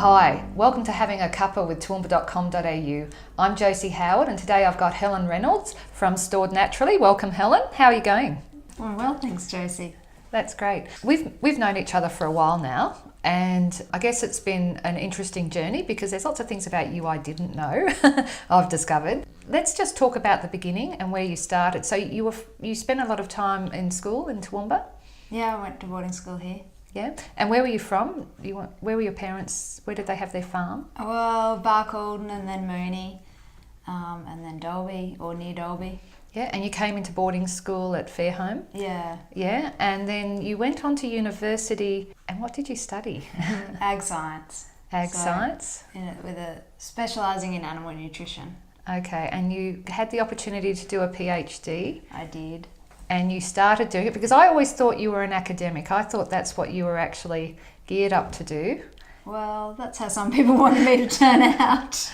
Hi, welcome to Having a Cuppa with Toowoomba.com.au. I'm Josie Howard and today I've got Helen Reynolds from Stored Naturally. Welcome, Helen. How are you going? Oh, well, thanks, Josie. That's great. We've known each other for a while now, and I guess it's been an interesting journey because there's lots of things about you I didn't know I've discovered. Let's just talk about the beginning and where you started. So you spent a lot of time in school in Toowoomba? Yeah, I went to boarding school here. Yeah. And where were you from? Where were your parents? Where did they have their farm? Well, Barcaldine and then Mooney, and then Dolby, or near Dolby. Yeah, and you came into boarding school at Fairholme? Yeah. Yeah, and then you went on to university, and what did you study? Ag science. Science? Specialising in animal nutrition. Okay, and you had the opportunity to do a PhD? I did. And you started doing it, because I always thought you were an academic. I thought that's what you were actually geared up to do. Well, that's how some people wanted me to turn out.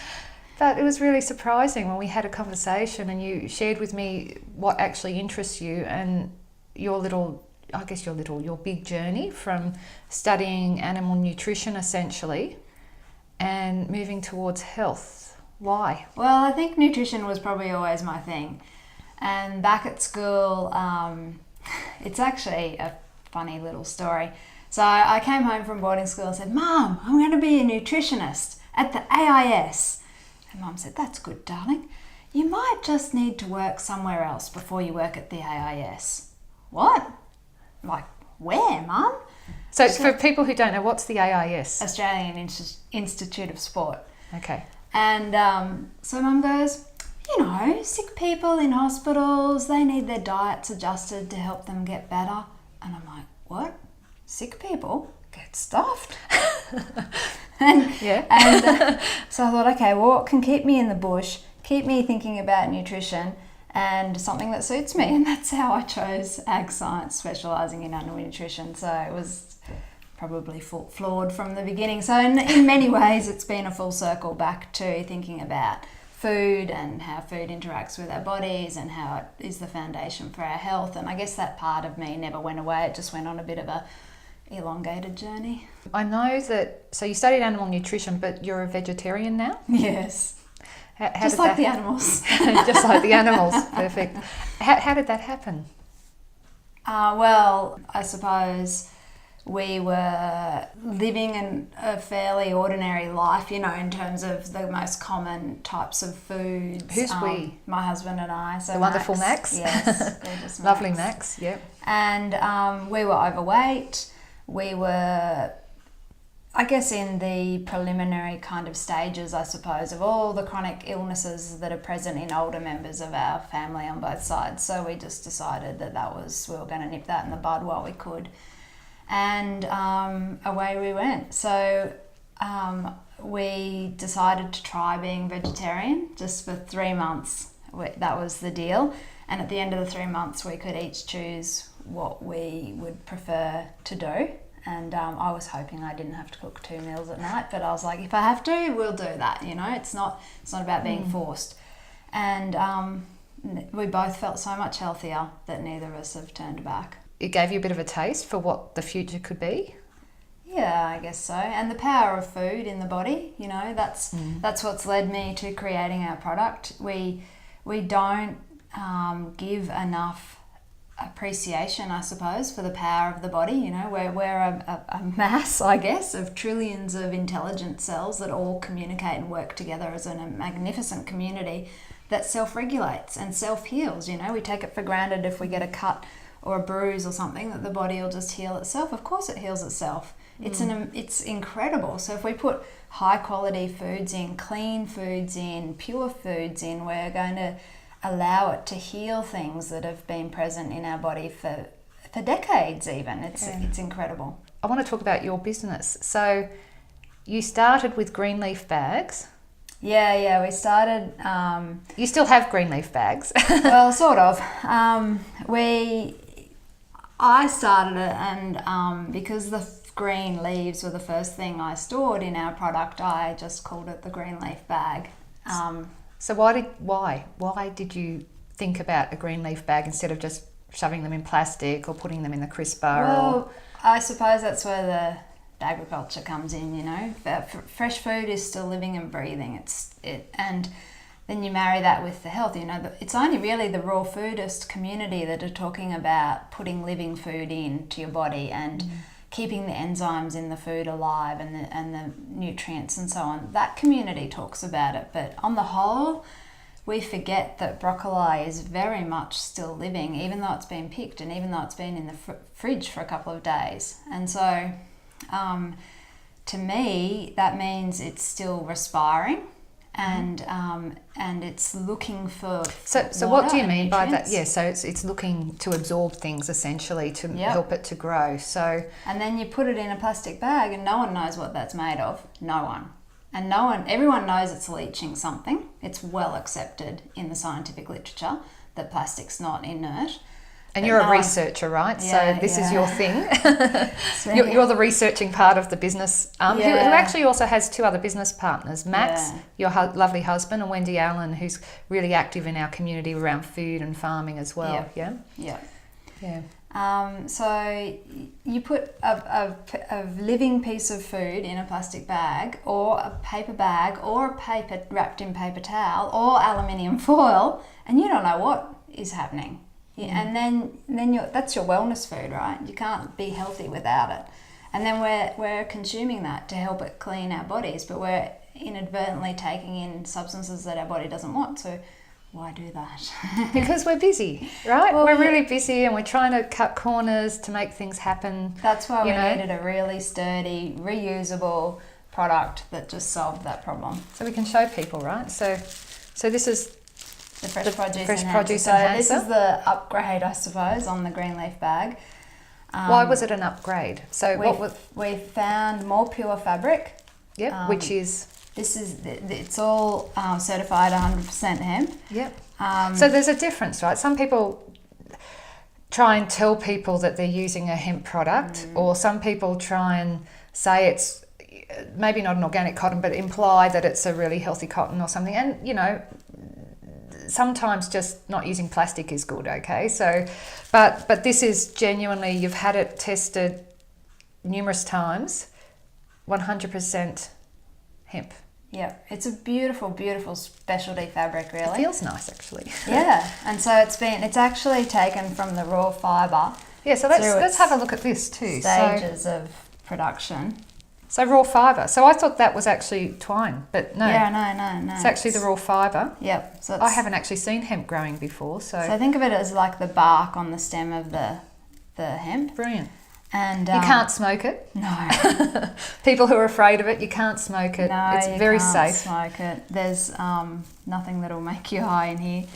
But it was really surprising when we had a conversation and you shared with me what actually interests you and your big journey from studying animal nutrition essentially and moving towards health. Why? Well, I think nutrition was probably always my thing. And back at school, it's actually a funny little story. So I came home from boarding school and said, "Mum, I'm going to be a nutritionist at the AIS." And Mum said, "That's good, darling. You might just need to work somewhere else before you work at the AIS." "What? Like, where, Mum?" So for people who don't know, what's the AIS? Australian Institute of Sport. Okay. And so Mum goes, sick people in hospitals, they need their diets adjusted to help them get better. And I'm like, what? Sick people get stuffed? And so I thought, okay, well, what can keep me in the bush, keep me thinking about nutrition and something that suits me? And that's how I chose ag science, specialising in animal nutrition. So it was probably flawed from the beginning. So in many ways, it's been a full circle back to thinking about food and how food interacts with our bodies and how it is the foundation for our health. And I guess that part of me never went away. It just went on a bit of a elongated journey. I know that, so you studied animal nutrition, but you're a vegetarian now? Yes. Just like the animals. Just like the animals, perfect. How did that happen? Well, I suppose we were living a fairly ordinary life, in terms of the most common types of foods. Who's we? My husband and I. So the wonderful Max? Yes, gorgeous Max. Lovely Max, yep. And we were overweight. We were, I guess, in the preliminary kind of stages, I suppose, of all the chronic illnesses that are present in older members of our family on both sides. So we just decided we were going to nip that in the bud while we could. And away we went. So we decided to try being vegetarian just for 3 months. That was the deal. And at the end of the 3 months, we could each choose what we would prefer to do. And I was hoping I didn't have to cook 2 meals at night, but I was like, if I have to, we'll do that. It's not about being forced. And we both felt so much healthier that neither of us have turned back. It gave you a bit of a taste for what the future could be? Yeah, I guess so. And the power of food in the body, that's what's led me to creating our product. We don't give enough appreciation, I suppose, for the power of the body. We're a mass, I guess, of trillions of intelligent cells that all communicate and work together as a magnificent community that self-regulates and self-heals. We take it for granted if we get a cut or a bruise or something that the body will just heal itself. Of course it heals itself. It's incredible. So if we put high quality foods in, clean foods in, pure foods in, we're going to allow it to heal things that have been present in our body for decades even. It's incredible. I want to talk about your business. So you started with green leaf bags. Yeah, we started... You still have green leaf bags? Well, sort of. I started it, and because the green leaves were the first thing I stored in our product, I just called it the green leaf bag. So why did you think about a green leaf bag instead of just shoving them in plastic or putting them in the crisper? Well, I suppose that's where agriculture comes in, you know. Fresh food is still living and breathing. And then you marry that with the health, you know. It's only really the raw foodist community that are talking about putting living food into your body and keeping the enzymes in the food alive and the nutrients and so on. That community talks about it, but on the whole, we forget that broccoli is very much still living, even though it's been picked and even though it's been in the fridge for a couple of days. And so, to me, that means it's still respiring. And it's looking for so water what do you and mean by that? nutrients. Yeah, so it's looking to absorb things essentially to help it to grow. So and then you put it in a plastic bag, and no one knows what that's made of. No one. And everyone knows it's leaching something. It's well accepted in the scientific literature that plastic's not inert. And you're a researcher, right? Yeah, so this is your thing. So, you're the researching part of the business, who Yeah. actually also has two other business partners, Max, Yeah. your lovely husband, and Wendy Allen, who's really active in our community around food and farming as well. Yeah. So you put a living piece of food in a plastic bag or a paper bag or a paper wrapped in paper towel or aluminium foil, and you don't know what is happening. Yeah, and then that's your wellness food, right? You can't be healthy without it. And then we're consuming that to help it clean our bodies, but we're inadvertently taking in substances that our body doesn't want. So why do that? Because we're busy, right? Well, we're really busy and we're trying to cut corners to make things happen. That's why we needed a really sturdy, reusable product that just solved that problem. So we can show people, right? So this is the fresh produce produce So enhancer. this is the upgrade, I suppose, on the green leaf bag. Why was it an upgrade? So we found more pure fabric. Yep, which is it's all certified 100% hemp. Yep. So there's a difference, right? Some people try and tell people that they're using a hemp product, or some people try and say it's maybe not an organic cotton, but imply that it's a really healthy cotton or something. And you know, sometimes just not using plastic is good, okay? So, but this is genuinely, you've had it tested numerous times, 100% hemp. Yeah, it's a beautiful, beautiful specialty fabric, really. It feels nice, actually. Yeah, and so it's actually taken from the raw fibre. Yeah, so let's have a look at this too. Stages of production. So raw fibre. So I thought that was actually twine, but no. Yeah, no. It's actually the raw fibre. Yep. So I haven't actually seen hemp growing before, so think of it as like the bark on the stem of the hemp. brilliant. And you can't smoke it. No. People who are afraid of it, you can't smoke it. No, it's you very can't safe. Smoke it. There's nothing that'll make you high in here.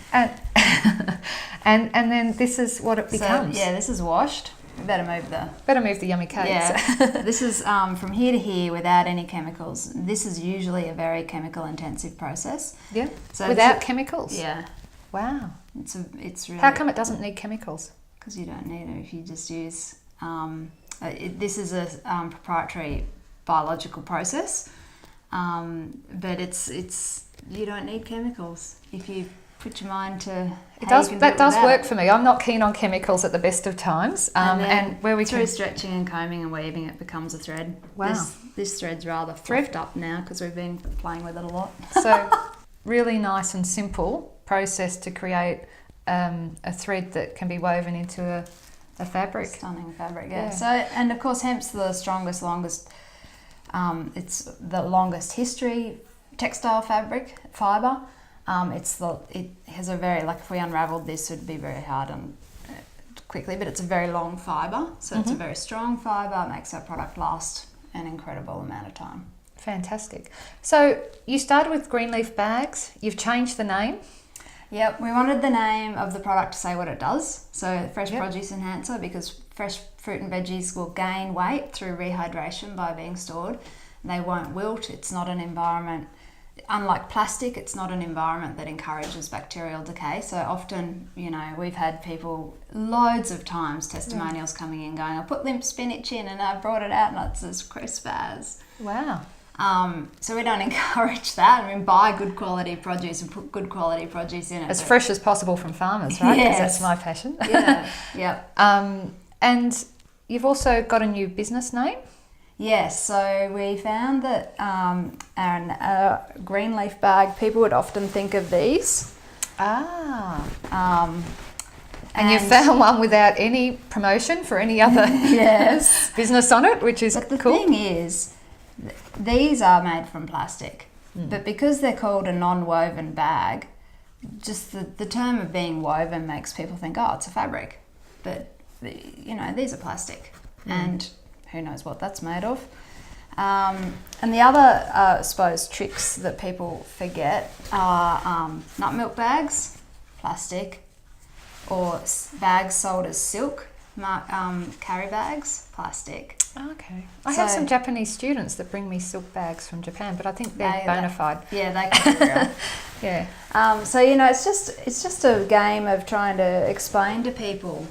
And then this is what it becomes. So, yeah, this is washed. We better move the yummy cakes. Yeah. This is from here to here without any chemicals. This is usually a very chemical intensive process. Yeah. So without chemicals. Yeah. Wow. It's really. How come it doesn't need chemicals? Because you don't need them if you just use. This is a proprietary biological process, but it's you don't need chemicals if you put your mind to. That does work for me. I'm not keen on chemicals at the best of times. And where we through stretching and combing and weaving, it becomes a thread. Wow. This thread's rather fluffed up now because we've been playing with it a lot. So really nice and simple process to create a thread that can be woven into a fabric. Stunning fabric, yeah. So, and of course, hemp's the longest. It's the longest history textile fibre. It has a very, like if we unravelled this, it would be very hard and quickly, but it's a very long fibre, so it's a very strong fibre. It makes our product last an incredible amount of time. Fantastic. So you started with green leaf bags. You've changed the name. Yep, we wanted the name of the product to say what it does. So fresh produce enhancer, because fresh fruit and veggies will gain weight through rehydration by being stored. They won't wilt. It's not an environment, unlike plastic, it's not an environment that encourages bacterial decay. So often, you know, we've had people loads of times, testimonials coming in going, I put limp spinach in and I brought it out and it's as crisp as. Wow. So we don't encourage that. I mean, buy good quality produce and put good quality produce in it. As fresh as possible from farmers, right? Because that's my passion. Yeah, yep. And you've also got a new business name? Yes, so we found that a green leaf bag, people would often think of these. And you found one without any promotion for any other yes. business on it, which is but the cool. thing is, these are made from plastic, but because they're called a non-woven bag, just the term of being woven makes people think, oh, it's a fabric. But, you know, these are plastic, and who knows what that's made of. And the other, I suppose, tricks that people forget are nut milk bags, plastic, or bags sold as silk, carry bags, plastic. Okay. I have some Japanese students that bring me silk bags from Japan, but I think they're bona fide. Yeah, they can be real. Yeah. So, you know, it's just a game of trying to explain to people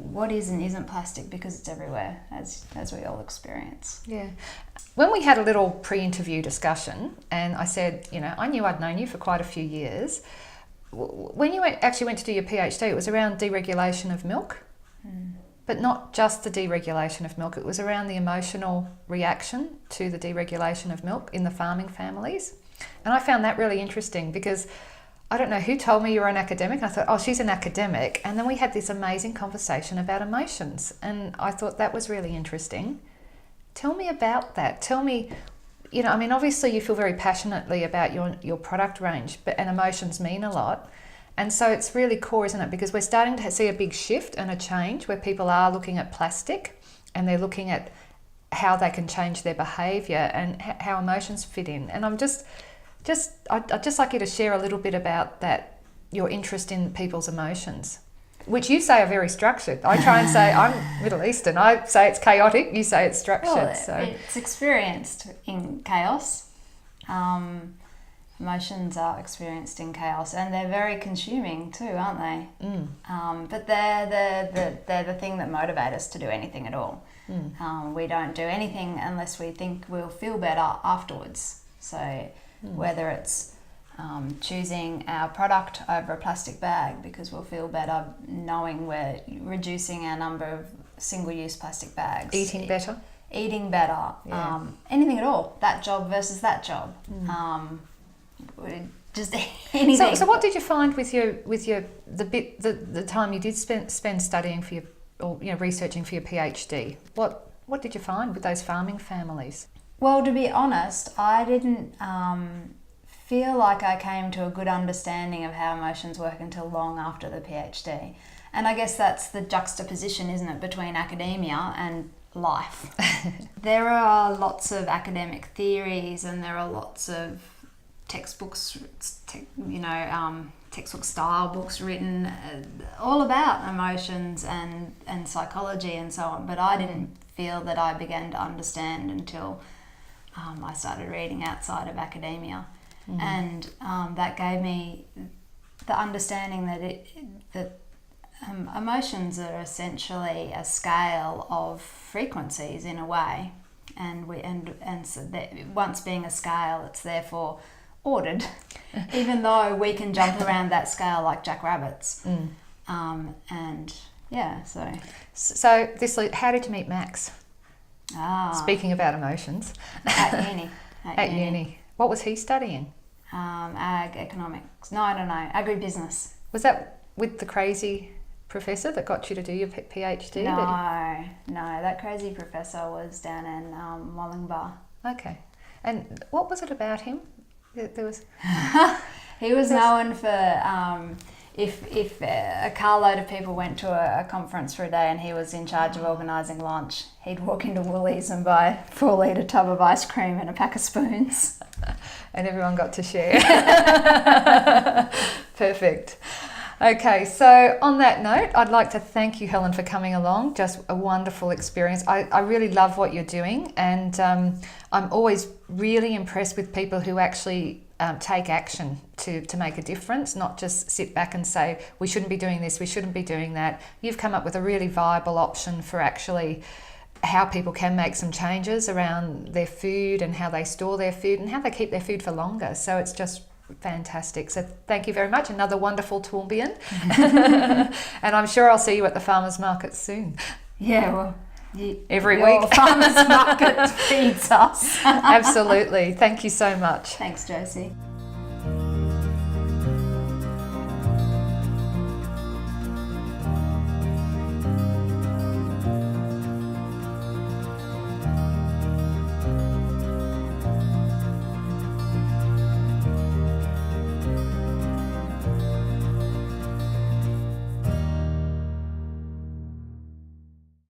what is and isn't plastic, because it's everywhere, as we all experience. Yeah. When we had a little pre-interview discussion, and I said, you know, I knew I'd known you for quite a few years. When you actually went to do your PhD, it was around deregulation of milk, but not just the deregulation of milk. It was around the emotional reaction to the deregulation of milk in the farming families. And I found that really interesting because I don't know who told me you were an academic. I thought, oh, she's an academic. And then we had this amazing conversation about emotions. And I thought that was really interesting. Tell me about that. Tell me, you know, I mean, obviously you feel very passionately about your product range, and emotions mean a lot. And so it's really core, isn't it? Because we're starting to see a big shift and a change where people are looking at plastic and they're looking at how they can change their behaviour and how emotions fit in. And I'd just like you to share a little bit about that, your interest in people's emotions, which you say are very structured. I try and say I'm Middle Eastern. I say it's chaotic. You say it's structured. Well, so it's experienced in chaos. Emotions are experienced in chaos, and they're very consuming too, aren't they? But they're the thing that motivate us to do anything at all. We don't do anything unless we think we'll feel better afterwards. So whether it's choosing our product over a plastic bag because we'll feel better knowing we're reducing our number of single-use plastic bags. Eating better, yeah. Anything at all. That job versus that job. Just anything. So what did you find with the time you did spend studying for your, or you know, researching for your PhD? What did you find with those farming families? Well, to be honest, I didn't feel like I came to a good understanding of how emotions work until long after the PhD. And I guess that's the juxtaposition, isn't it, between academia and life. There are lots of academic theories and there are lots of textbooks, textbook style books written all about emotions and psychology and so on. But I didn't feel that I began to understand until I started reading outside of academia. And that gave me the understanding that emotions are essentially a scale of frequencies in a way, and so that once being a scale, it's therefore ordered, even though we can jump around that scale like jackrabbits. So this, how did you meet Max? Speaking about emotions. At uni. At uni. What was he studying? Ag economics. No, I don't know. Agribusiness. Was that with the crazy professor that got you to do your PhD? No, that crazy professor was down in Mollingbar. Okay. And what was it about him? There was. He was known for if a carload of people went to a conference for a day and he was in charge of organising lunch, he'd walk into Woolies and buy a 4-litre tub of ice cream and a pack of spoons. And everyone got to share. Perfect. Okay, so on that note, I'd like to thank you, Helen, for coming along. Just a wonderful experience. I really love what you're doing, and I'm always really impressed with people who actually take action to make a difference, not just sit back and say, we shouldn't be doing this, we shouldn't be doing that. You've come up with a really viable option for actually how people can make some changes around their food and how they store their food and how they keep their food for longer. So it's just fantastic. So thank you very much. Another wonderful Toolbian. And I'm sure I'll see you at the farmers market soon. Yeah, well, every Your week. farmers market feeds us. Absolutely. Thank you so much. Thanks, Josie.